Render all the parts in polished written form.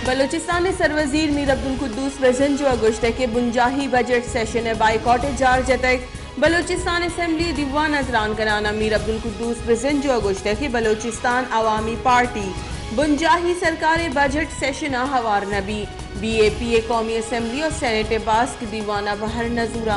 बलूचिस्तान सरवजीर मीर अब्दुल कुद्दूस प्रेजेंट जो अगस्त के बुंजाही बजट सेशन बाइकॉट जार जतक बलूचिस्तान असम्बली दीवान अजरान कराना मीर अब्दुल कुद्दूस प्रेजेंट जो अगस्त की बलूचिस्तान अवामी पार्टी बुंजाही सरकार बजट सेशन हवार नबी BAPA कौमी असम्बली और सेनेट बास्क दीवाना बहर नजूरा।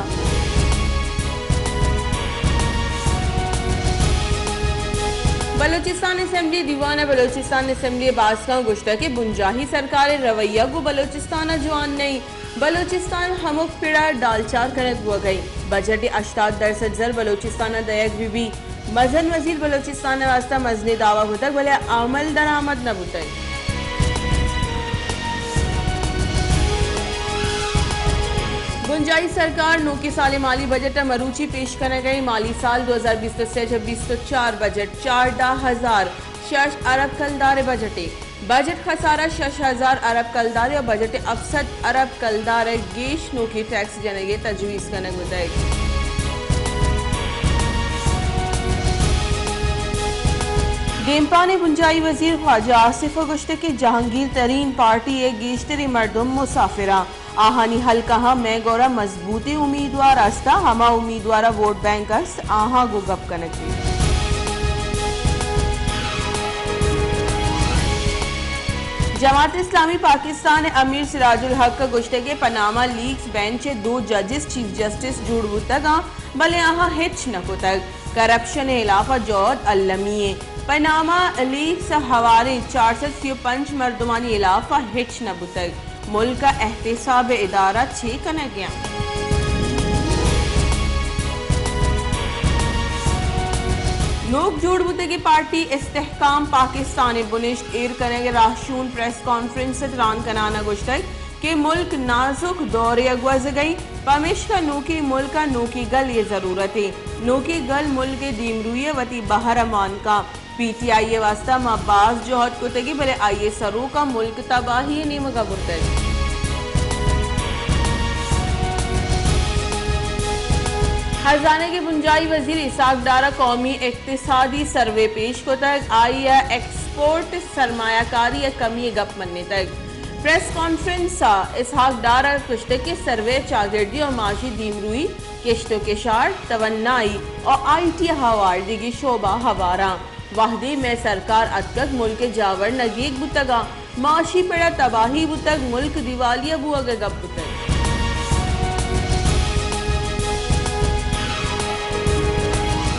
बलूचिस्तान असम्बली दीवाना बलूचिस्तान असम्बली बासका गुश्ता के बुंजाही सरकार रवैया को बलूचिस्तान जवान नहीं बलूचिस्तान हमुक पिड़ा डालचार करत हुआ गई बजट 88% जर बलूचिस्तान दयक बीबी मजन वजीर बलूचिस्तान वास्ता मजने दावा होता भले अमल दरामद न बुतई। बुंजाही सरकार नो के साल माली बजट मरूची पेश करने गई माली साल 2023-24 बजट 14,006 अरब कलदार बजट खसारा 6,000 अरब कलदार और बजट 61 अरब कलदार गेश नो की टैक्स जनेगे तजवीज़ करने बताई। गेमपा ने बुंजाई वजीर ख्वाजा आसिफ गुश्ते की जहांगीर तरीन पार्टी एक गेश्तरी मर्दुम मुसाफिरा आहानी हल कहा मैं गौरा मजबूती उम्मीदवार अस्ता हमा उम्मीदवारा वोट बैंक आहा गो गप कनक जमात इस्लामी पाकिस्तान अमीर सिराजुल हक गुश्ते के पनामा लीग्स बेंच 2 जजेस चीफ जस्टिस जुड़ू तक भले आहा हिच नको तक करप्शन इलाफा जौद अल्लमिये पनामा लीग्स हवारे 405 मर्दुमानी इलाफा हिच न बुतक मुल्क का एहतसाब इदारा 6 कन गया। लोक जोड़ बुते की पार्टी इस्तेहकाम पाकिस्तान बुनिश्त एर करेंगे राशून प्रेस कॉन्फ्रेंस दौरान कनाना गुश्तक के मुल्क नाजुक दौरे अगवज गई पमिश का नोकी मुल्क का नोकी गल ये जरूरत है नोकी गल मुल्क के दीमरुए वती बहर अमान का PTI वास्ता माबाज जोहद कुतगी भले आइए सरू का मुल्क तबाही नीम का बुरते खजाने के बुंजाई वजीर इसाक डारा कौमी इक्तिसादी सर्वे पेश को तक आई एक्सपोर्ट सरमायाकारी या कमी गप मनने तक प्रेस कॉन्फ्रेंस इसहाक डारा कुश्ते के सर्वे चागिर्दी और माशी दीमरुई किश्तो के शार तवन्नाई और IT हवार दिगी शोबा हवारा वाहदी में सरकार अतक मुल्क जावर नगीक बुतगा माशी पेड़ा तबाही बुतक मुल्क दिवालिया बुआ गप बुतक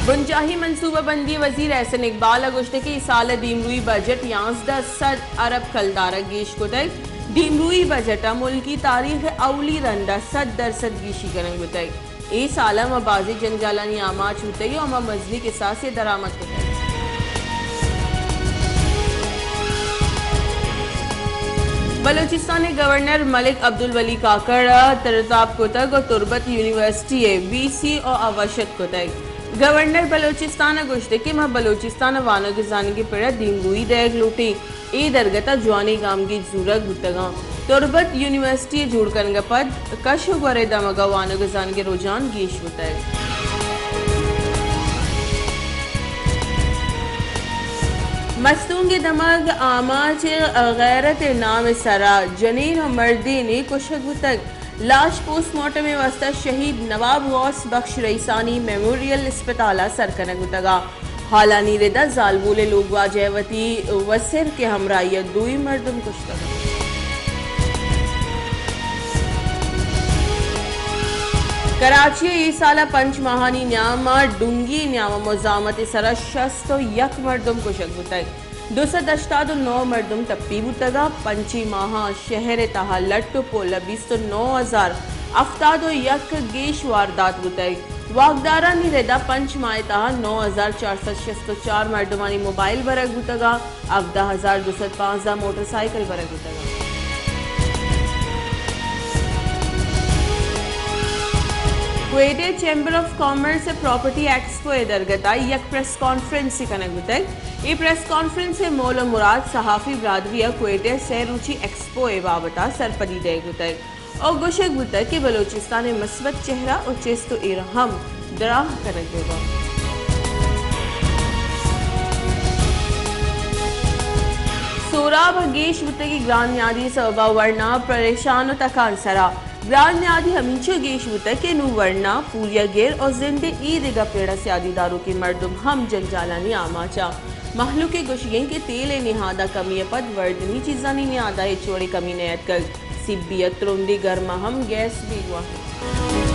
बुंजाही मनसूबा बंदी वजीर एहसन इकबाल अगुश्ते के साल दीमरुई बजट 11 अरब कलदार गेश को तक दीमरुई बजट मुल्क की तारीख अवली रंदा 100% गीशी करंग बुतक ए साल मबाजी जंजालानी आमा छूते और मजनी के साथ से दरामद होते बलूचिस्तान गवर्नर मलिक अब्दुल वली काकड़ तरताब कोतक और तुरबत यूनिवर्सिटी BC और अवशत कोतक गवर्नर बलूचिस्तान गुश्ते के मां बलूचिस्तान वानो के जाने की पेड़ा दीमरुई देख लूटी ए दरगता जवानी गाम की जरूरत गुतगा तुरबत यूनिवर्सिटी जुड़ कर पद कश गरे दमगा वानो के जाने के रुझान गेश होता है मस्तूंग दमग आमाच गैरत नाम सरा जनीन और मर्दी ने कुशक तक लाश पोस्टमार्टम में वास्ता शहीद नवाब गौस बख्श रईसानी मेमोरियल अस्पताल सरकनक तगा हालानी रिदा जालबूले लोग वाजयवती वसिर के हमराइय दुई मर्दम कुश्तगा कराची ये साला पंच महानी न्यामा डुंगी न्यामा मोजामत सरा शस्त यक मर्दम कुशक बुतक 289 मर्दम टप्पी बुतगा पंची माहा शहर तहा लट्टो पोला 209,000 अफ्तादो यक गेश वारदात बुतक वागदारा नी रेदा पंच माए तहा 9,464 मर्दमानी मोबाइल बरक बुतगा 14,205 मोटरसाइकिल बरक बुतगा क्वेटे chamber of commerce property expo दरगता यक प्रेस कॉन्फ्रेंस कनक बुतक ये प्रेस कॉन्फ्रेंस से मोल मुराद सहाफ़ी बरादरी क्वेटे से रुचि एक्सपो बाबता सरपदी दे बुतक और गुशक बुतक के बलूचिस्तान में मस्बत चेहरा और चेस्तो इरहम दराह कनक देगा 16 भाग्येश बुतगी ग्रांड न्यायाधी सबा वर्णा परेशान तकान सरा ग्रांड न्यायाधी हमीचो गेश बुतके नु वर्णा पूरिया गिर और जिंदे ईद पेड़ा से आदीदारों के मर्दुम हम जंजालानी आमाचा महलू के गुशियें के तेले निहादा कमी पद वर्दनी चीजानी निहादा चोड़े कमी नयत कर सिब्बियत रोंदी गर्मा हम गैस भी हुआ।